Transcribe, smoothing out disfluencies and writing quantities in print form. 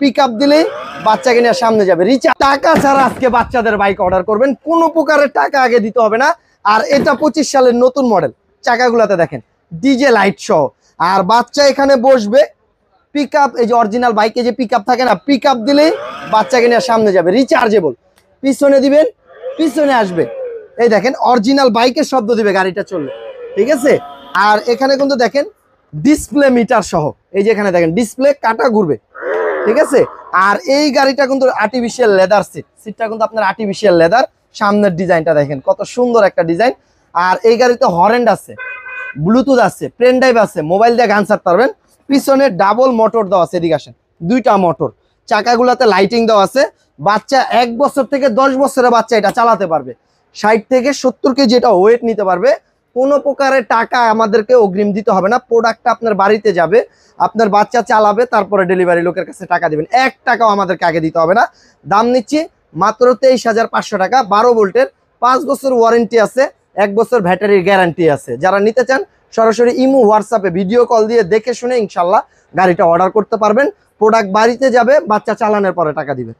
Pickup দিলে বাচ্চাকে নিয়ে সামনে যাবে। রিচার্জ টাকা ছাড়া আজকে বাচ্চাদের বাইক অর্ডার করবেন, কোনো প্রকারের টাকা আগে দিতে হবে না। আর এটা 25 সালের নতুন মডেল, চাকাগুলাতে দেখেন ডিজে লাইট সহ। আর বাচ্চা এখানে বসবে, পিকআপ এই যে অরিজিনাল বাইকে যে পিকআপ থাকে না, পিকআপ দিলে বাচ্চাকে নিয়ে সামনে যাবে। রিচার্জেবল, পিছনে দিবেন পিছনে আসবে। এই দেখেন অরিজিনাল বাইকের শব্দ দিবে গাড়িটা চললে, ঠিক আছে। আর এখানে কিন্তু দেখেন ডিসপ্লে মিটার সহ, এই যে এখানে দেখেন ডিসপ্লে কাটা ঘুরবে, ঠিক আছে। আর এই গাড়িটা কিন্তু আর্টিফিশিয়াল লেদার সিটটা কিন্তু আপনার আর্টিফিশিয়াল লেদার। সামনের ডিজাইনটা দেখেন কত সুন্দর একটা ডিজাইন। আর এই গাড়িতে হরেন্ড আছে, ব্লুটুথ আছে, পেন ড্রাইভ আছে, মোবাইল দিয়ে গান ছাড়তে পারবেন। পিছনে ডাবল মোটর দেওয়া আছে, এদিকে আসেন, দুইটা মোটর। চাকাগুলোতে লাইটিং দেওয়া আছে। বাচ্চা 1 বছর থেকে 10 বছরের বাচ্চা এটা চালাতে পারবে। 60 থেকে 70 কেজি এটা ওয়েট নিতে পারবে। কোনো প্রকারের টাকা আমাদেরকে অগ্রিম দিতে হবে না। প্রোডাক্টটা আপনার বাড়িতে যাবে, আপনার বাচ্চা চালাবে, তারপরে ডেলিভারি লোকের কাছে টাকা দিবেন। 1 টাকাও আমাদেরকে আগে দিতে হবে না। দাম নিচ্ছি মাত্র 23,500 টাকা। 12 ভোল্টের, 5 বছর ওয়ারেন্টি আছে, 1 বছর ব্যাটারির গ্যারান্টি আছে। যারা নিতে চান সরাসরি ইমো হোয়াটসঅ্যাপে ভিডিও কল দিয়ে দেখে শুনে ইনশাল্লাহ গাড়িটা অর্ডার করতে পারবেন। প্রোডাক্ট বাড়িতে যাবে, বাচ্চা চালানোর পরে টাকা দিবে।